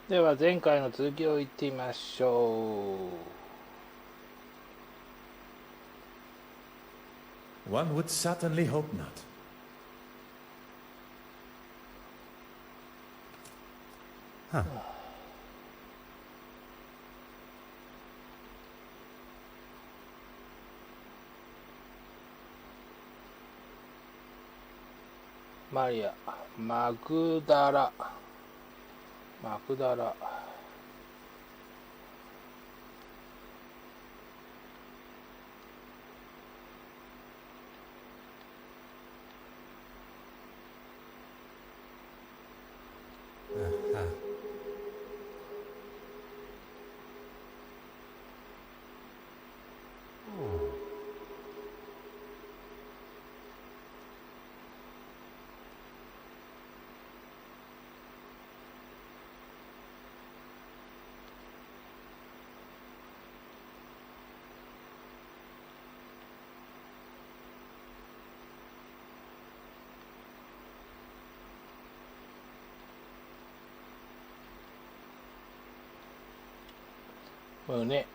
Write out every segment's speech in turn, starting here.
では前回の続きを言ってみましょう。One would certainly hope not. マリア、マグダラ。胸。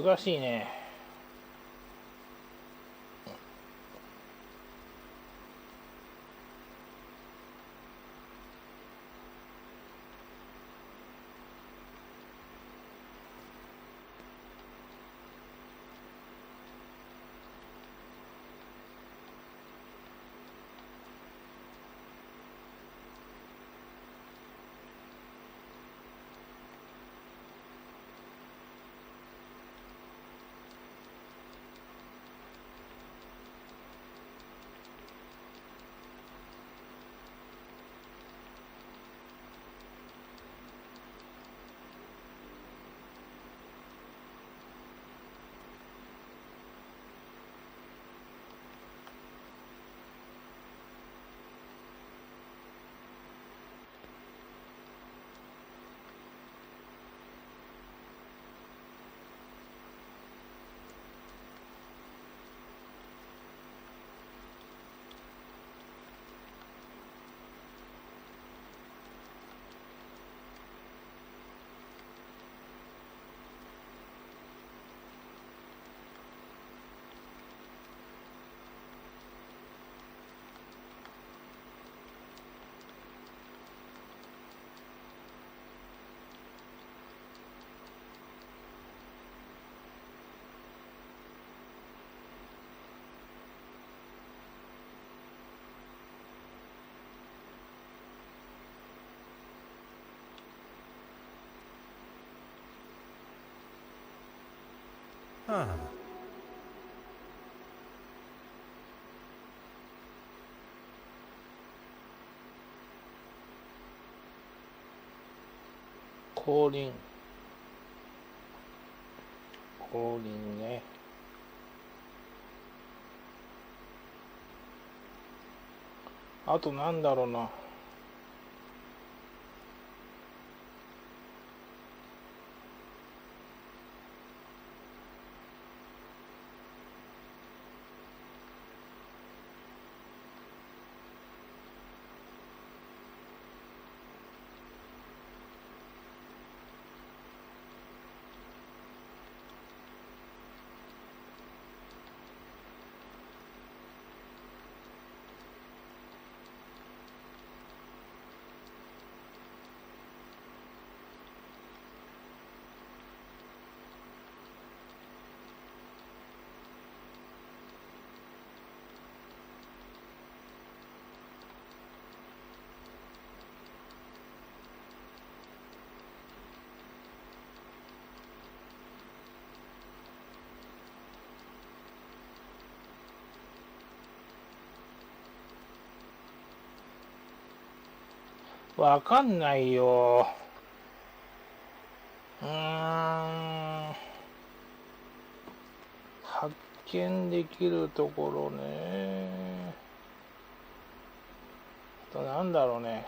難しいね。降臨ね。あとなんだろうな。わかんないよ。発見できるところね。あとなんだろうね。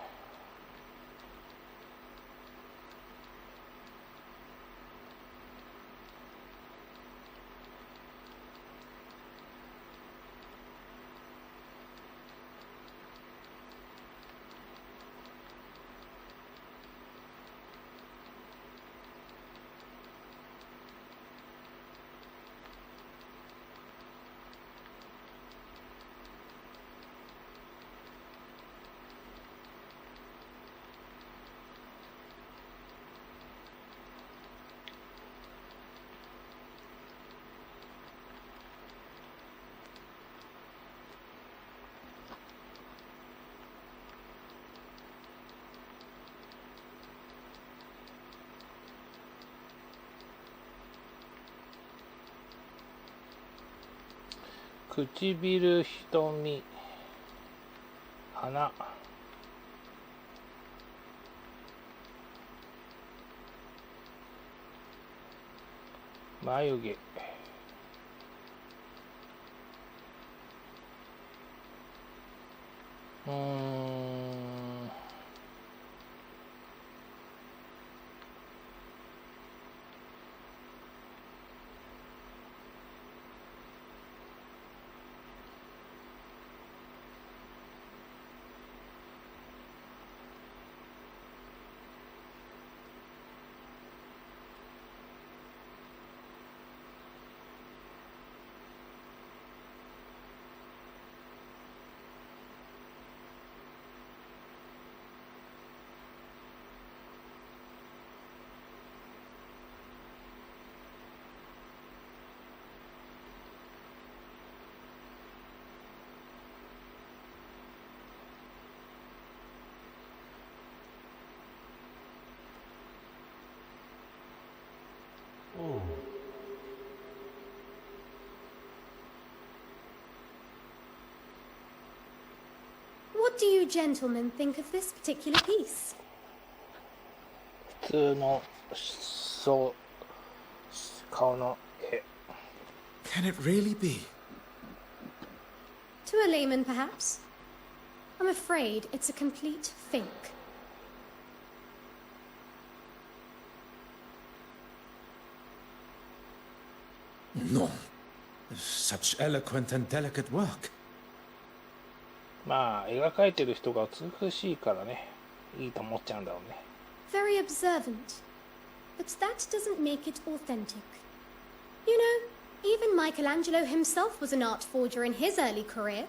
唇、瞳、鼻、眉毛、What do you gentlemen think of this particular piece? 普通の顔の絵。Can it really be? To a layman, perhaps. I'm afraid it's a complete fake. No. Such eloquent and delicate work. まあ絵が描いてる人が美しいからね、いいと思っちゃうんだろうね。Very observant. But that doesn't make it authentic. You know, even Michelangelo himself was an art forger in his early career.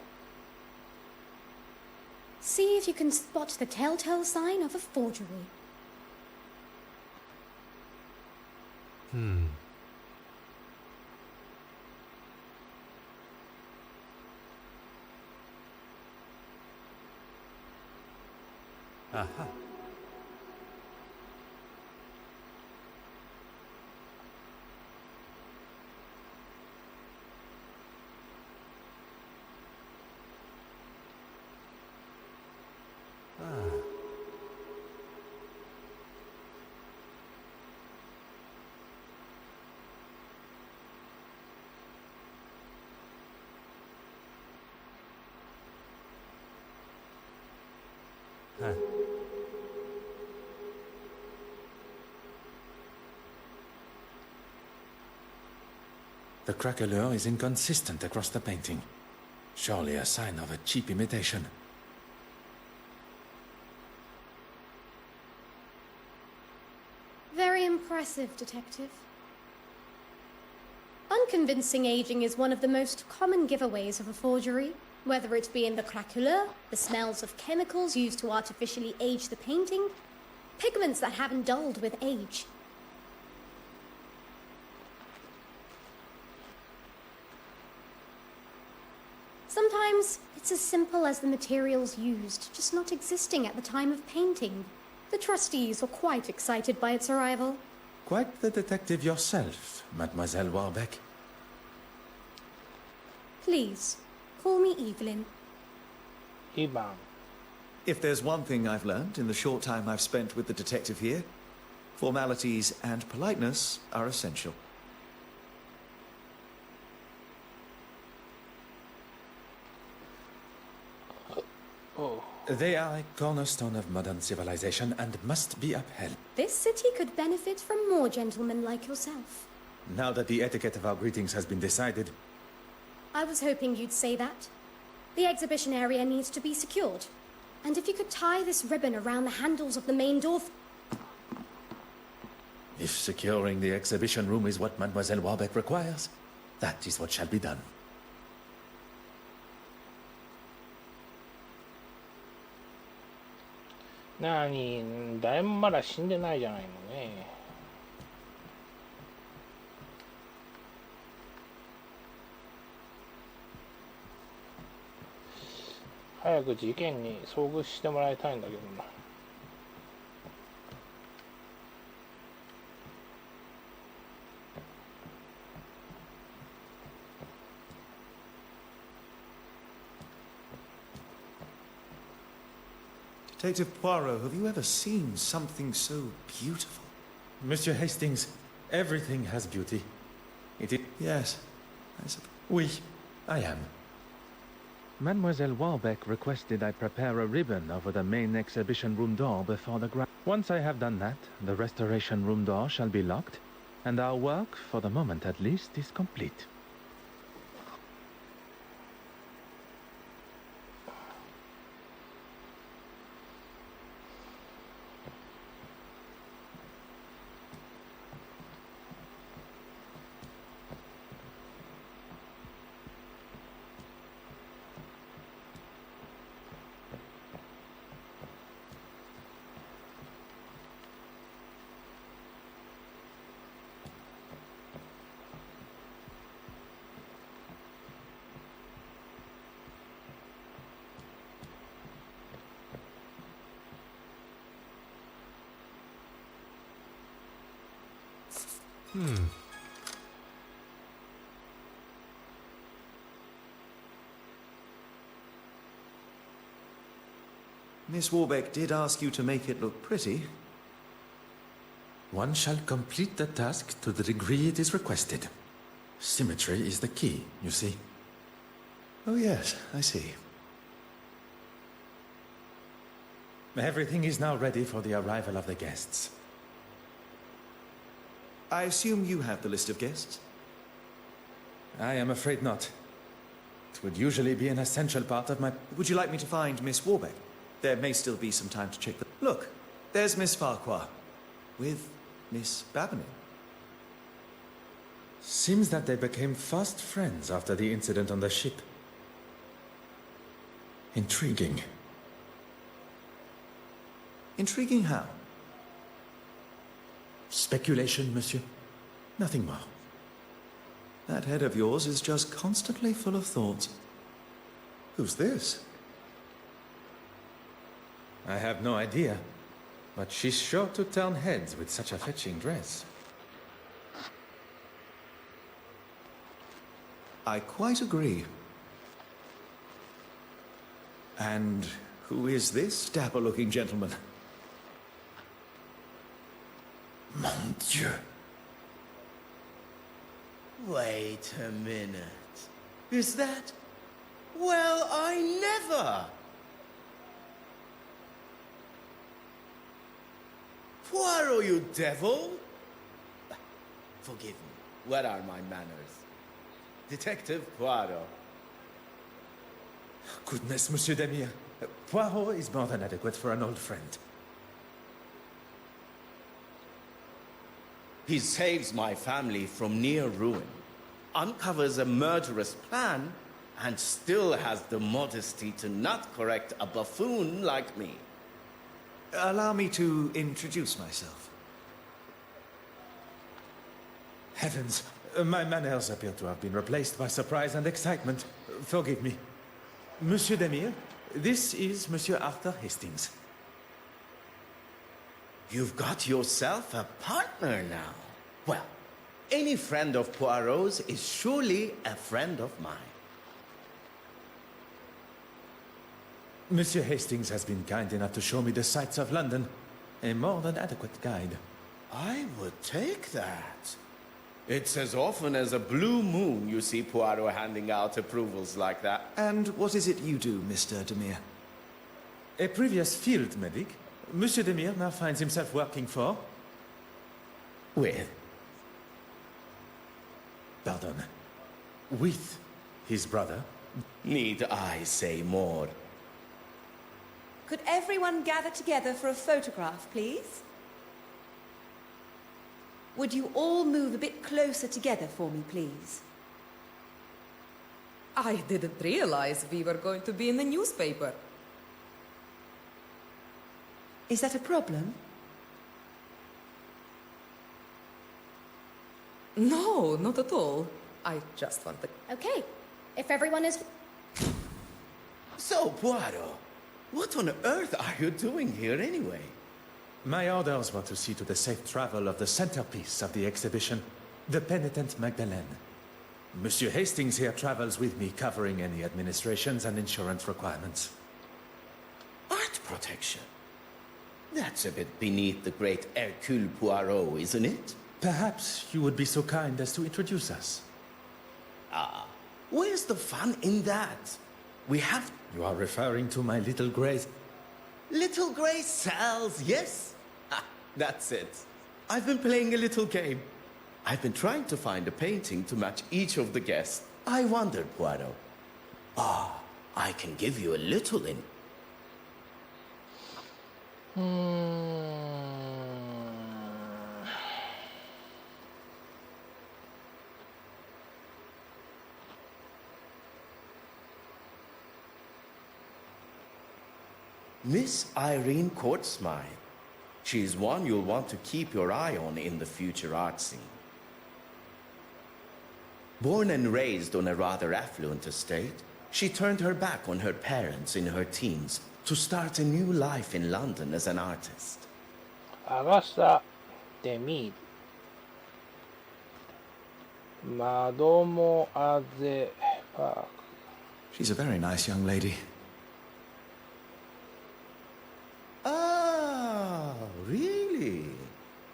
See if you can spot the telltale sign of a forgery. Aha. The craquelure is inconsistent across the painting. Surely a sign of a cheap imitation. Very impressive, Detective. Unconvincing aging is one of the most common giveaways of a forgery, whether it be in the craquelure, the smells of chemicals used to artificially age the painting, pigments that haven't dulled with age. Sometimes it's as simple as the materials used just not existing at the time of painting. The trustees were quite excited by its arrival. Quite the detective yourself, Mademoiselle Warbeck. Please, call me Evelyn.2番。If there's one thing I've learned in the short time I've spent with the detective here, formalities and politeness are essential. Oh. They are a cornerstone of modern civilization and must be upheld. This city could benefit from more gentlemen like yourself. Now that the etiquette of our greetings has been decided, I was hoping you'd say that. The exhibition area needs to be secured. And if you could tie this ribbon around the handles of the main door... if securing the exhibition room is what Mademoiselle Warbeck requires, that is what shall be done. Nani, 誰もまだ死んでないじゃないのね。早く事件に遭遇してもらいたいんだけどな。Detective Poirot, have you ever seen something so beautiful? Monsieur Hastings, everything has beauty. It is... Yes, I suppose. Oui, I am. Mademoiselle Warbeck requested I prepare a ribbon over the main exhibition room door before the ground. Once I have done that, the restoration room door shall be locked, and our work, for the moment at least, is complete. Miss Warbeck did ask you to make it look pretty. One shall complete the task to the degree it is requested. Symmetry is the key, you see. Oh yes, I see. Everything is now ready for the arrival of the guests. I assume you have the list of guests? I am afraid not. It would usually be an essential part of my... Would you like me to find Miss Warbeck? There may still be some time to check the... Look, there's Miss Farquhar. With Miss Babinin. Seems that they became fast friends after the incident on the ship. Intriguing. Intriguing how? Speculation, monsieur. Nothing more. That head of yours is just constantly full of thoughts. Who's this? I have no idea, but she's sure to turn heads with such a fetching dress. I quite agree. And who is this dapper-looking gentleman? Mon Dieu. Wait a minute. Is that... Well, I never! Poirot, you devil! Forgive me. What are my manners? Detective Poirot. Goodness, Monsieur Demire. Poirot is more than adequate for an old friend. He saves my family from near ruin, uncovers a murderous plan, and still has the modesty to not correct a buffoon like me. Allow me to introduce myself. Heavens, my manners appear to have been replaced by surprise and excitement. Forgive me. Monsieur Demire, this is Monsieur Arthur Hastings. You've got yourself a partner now. Well, any friend of Poirot's is surely a friend of mine. Monsieur Hastings has been kind enough to show me the sights of London. A more than adequate guide. I would take that. It's as often as a blue moon you see Poirot handing out approvals like that. And what is it you do, Mr. Demire? A previous field medic, Monsieur Demire now finds himself working for... With? Pardon. With his brother. Need I say more? Could everyone gather together for a photograph, please? Would you all move a bit closer together for me, please? I didn't realize we were going to be in the newspaper. Is that a problem? No, not at all. I just wanted... Okay, if everyone is... So, Poirot, what on earth are you doing here anyway? My orders were to see to the safe travel of the centerpiece of the exhibition, the penitent Magdalene. Monsieur Hastings here travels with me, covering any administrations and insurance requirements. Art protection? That's a bit beneath the great Hercule Poirot, isn't it? Perhaps you would be so kind as to introduce us. Where's the fun in that? We have... You are referring to my little Grace. Little grey cells, yes? That's it. I've been playing a little game. I've been trying to find a painting to match each of the guests. I wondered, Poirot. I can give you a little in. Miss Irene Courtsmith. She's one you'll want to keep your eye on in the future art scene. Born and raised on a rather affluent estate, she turned her back on her parents in her teens to start a new life in London as an artist. アガサ・デ・ミールマドモアゼ・パーク She's a very nice young lady. Ah, really?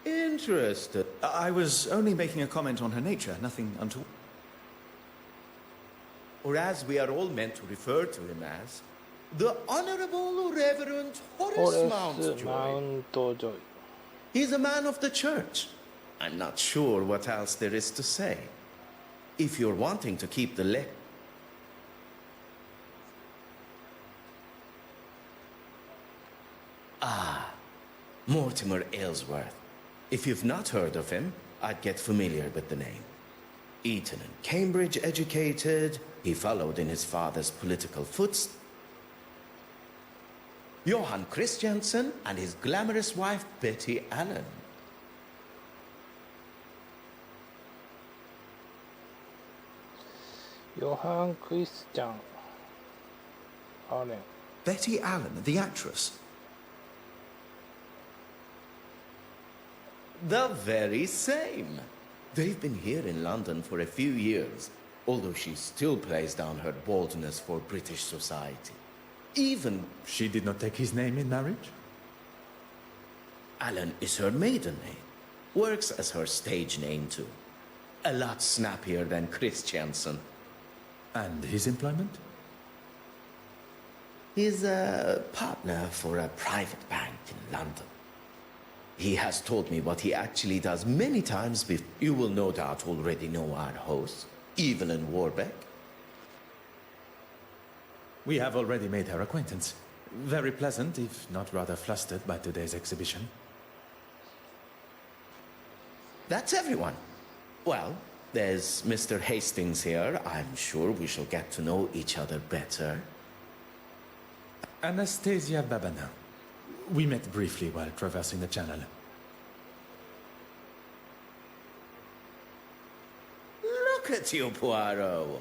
Interesting. I was only making a comment on her nature, nothing untoward. Or as we are all meant to refer to him as, the Honorable Reverend ホ Horace レス・ Mountjoy. マウント・ジョイ He's a man of the church. I'm not sure what else there is to say. If you're wanting to keep the Mortimer Aylesworth. If you've not heard of him, I'd get familiar with the name. Eton and Cambridge educated, he followed in his father's political footsteps. Johann Christiansen and his glamorous wife Betty Allen. Johann Christian Allen. Betty Allen, the actress. The very same. They've been here in London for a few years, although she still plays down her boldness for British society. Even She did not take his name in marriage? Allen is her maiden name. Works as her stage name too. A lot snappier than Christiansen. And his employment? He's a partner for a private bank in London. He has told me what he actually does many times before. You will no doubt already know our host, Evelyn Warbeck. We have already made her acquaintance. Very pleasant, if not rather flustered by today's exhibition. That's everyone. Well, there's Mr. Hastings here. I'm sure we shall get to know each other better. Anastasia Babana. We met briefly while traversing the channel. Look at you, Poirot.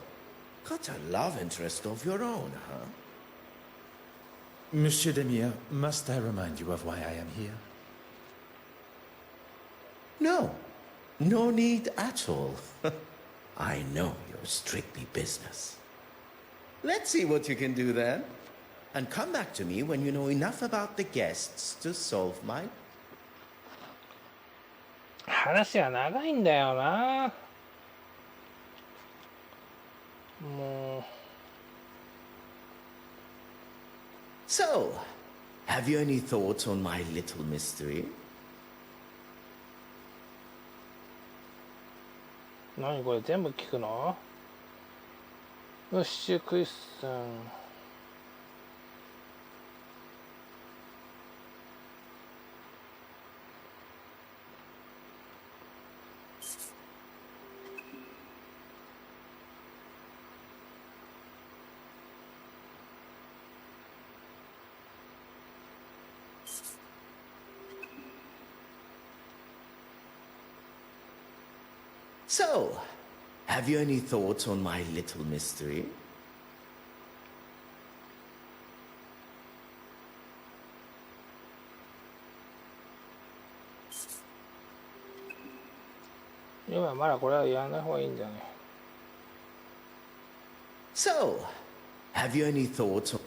Got a love interest of your own, huh? Monsieur Demire, must I remind you of why I am here? No. No need at all. I know you're strictly business. Let's see what you can do then. And come back to me when you know enough about the guests to solve my... 話は長いんだよな。もう。So, have you any thoughts on my little mystery? 何これ全部聞くの？よし、クリスさん。So, have you any thoughts on my little mystery? 今まだこれはやらない方がいいんだよね。So, have you any thoughts on...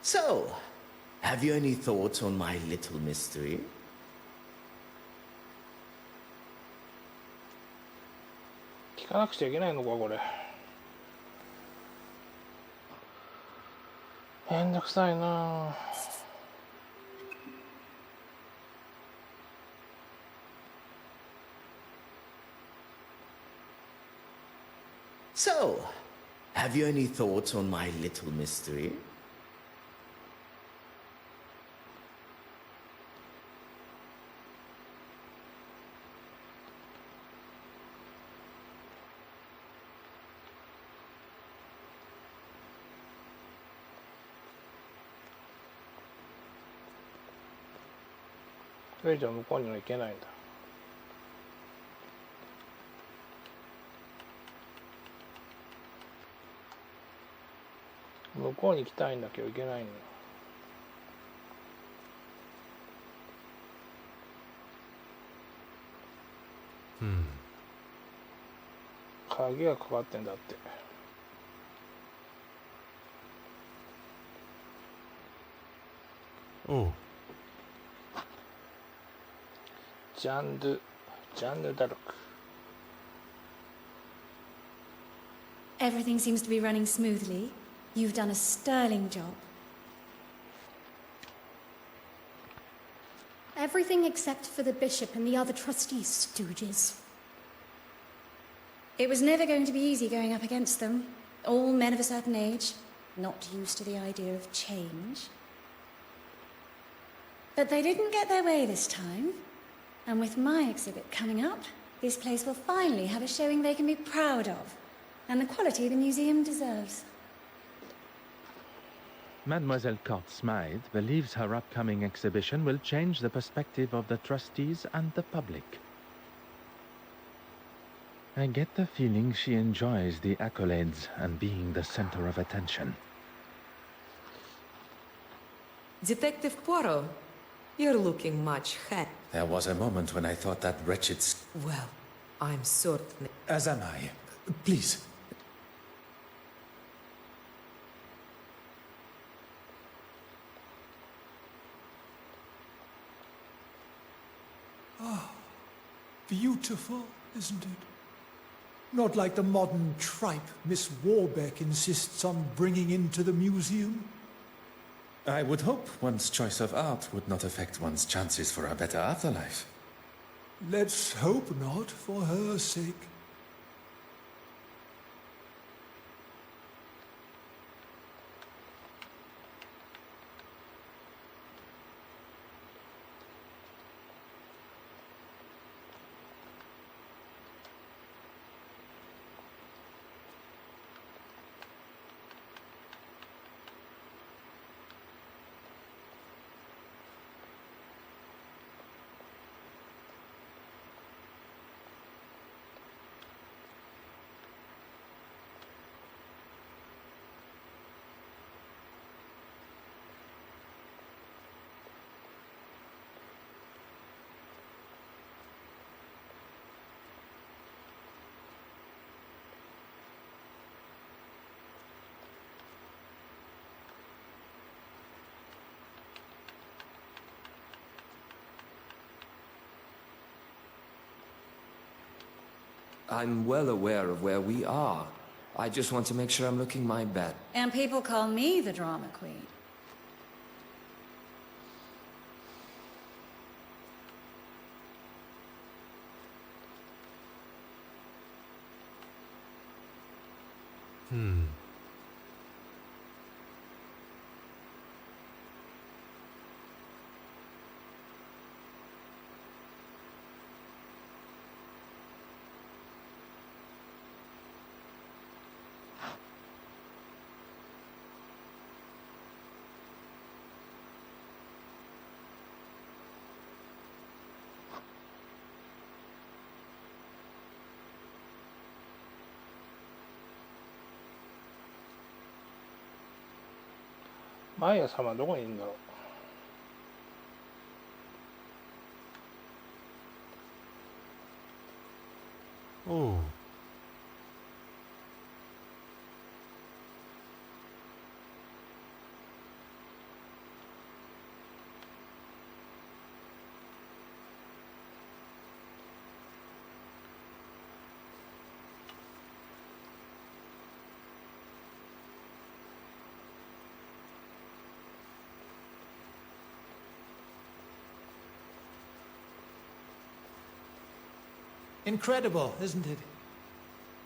So, have you any thoughts on my little mystery? 聞かなくちゃいけないのかこれ。めんどくさいな。So, have you any thoughts on my little mystery? それ以上向こうには行けないんだ。向こうに行きたいんだけど行けないんだ。鍵がかかってんだって。おう。ジャンルだろく。Everything seems to be running smoothly. You've done a sterling job. Everything except for the bishop and the other trustees, stooges. It was never going to be easy going up against them. All men of a certain age, not used to the idea of change. But they didn't get their way this time. And with my exhibit coming up, this place will finally have a showing they can be proud of, and the quality the museum deserves. Mademoiselle Court-Smythe believes her upcoming exhibition will change the perspective of the trustees and the public. I get the feeling she enjoys the accolades and being the center of attention. Detective Poirot, you're looking much happy. There was a moment when I thought that wretched... Well, I'm certain. As am I. Please. Beautiful, isn't it? Not like the modern tripe Miss Warbeck insists on bringing into the museum. I would hope one's choice of art would not affect one's chances for a better afterlife. Let's hope not, for her sake. I'm well aware of where we are. I just want to make sure I'm looking my best. And people call me the drama queen. Hmm. マイヤ様はどこにいるんだろう。おう。Incredible, isn't it?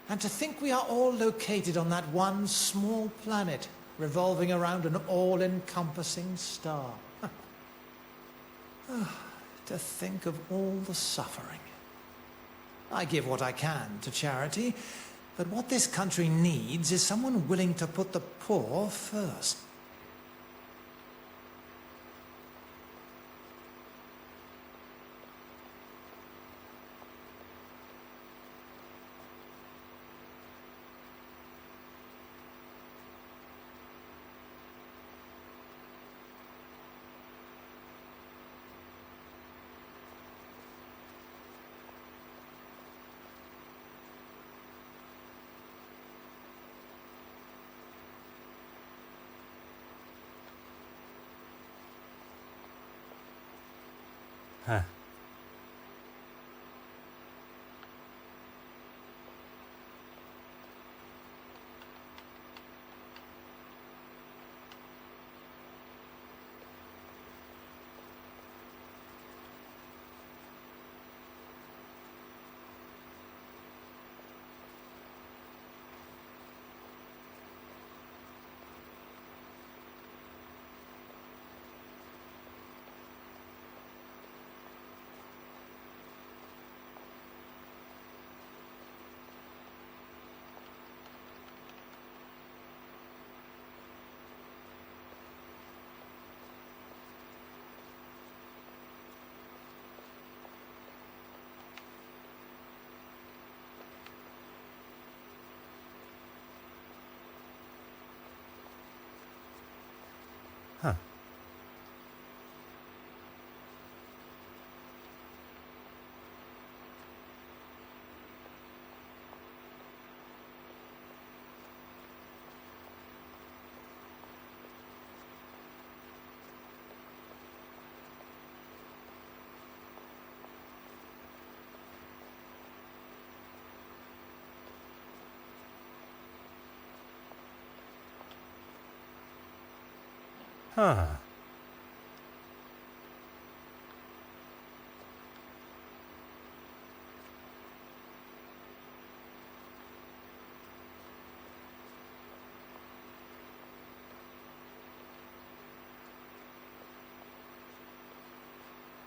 And to think we are all located on that one small planet, revolving around an all-encompassing star. To think of all the suffering. I give what I can to charity, but what this country needs is someone willing to put the poor first. Huh. はあ。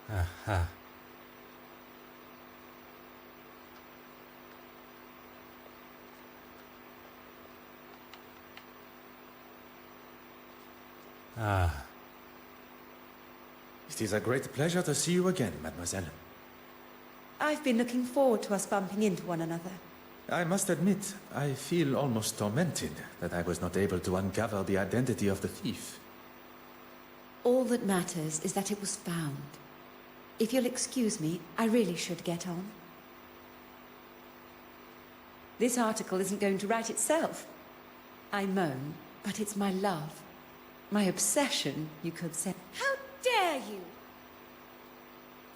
あは。Ah. It is a great pleasure to see you again, mademoiselle. I've been looking forward to us bumping into one another. I must admit, I feel almost tormented that I was not able to uncover the identity of the thief. All that matters is that it was found. If you'll excuse me, I really should get on. This article isn't going to write itself. I moan, but it's my love. My obsession, you could say. How dare you?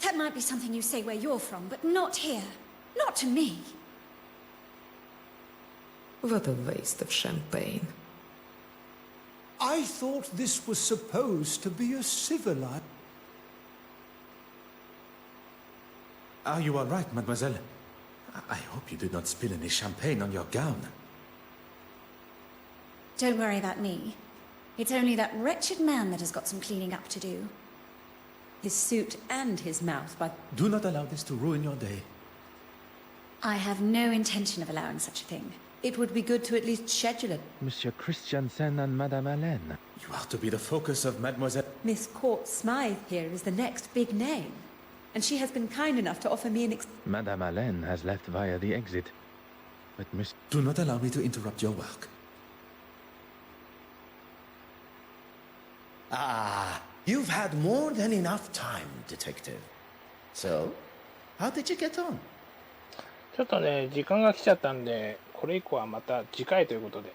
That might be something you say where you're from, but not here. Not to me. What a waste of champagne. I thought this was supposed to be a civilized... Are you all right, mademoiselle? I hope you did not spill any champagne on your gown. Don't worry about me. It's only that wretched man that has got some cleaning up to do. His suit and his mouth, but Do not allow this to ruin your day. I have no intention of allowing such a thing. it would be good to at least schedule it. Monsieur Christiansen and Madame Hélène. You are to be the focus of mademoiselle... Miss Court Smythe here is the next big name. And she has been kind enough to offer me an Madame Hélène has left via the exit. But Miss... Do not allow me to interrupt your work. Ah, you've had more than enough time, detective. So, how did you get on? ちょっとね、時間が来ちゃったんで、これ以降はまた次回ということで。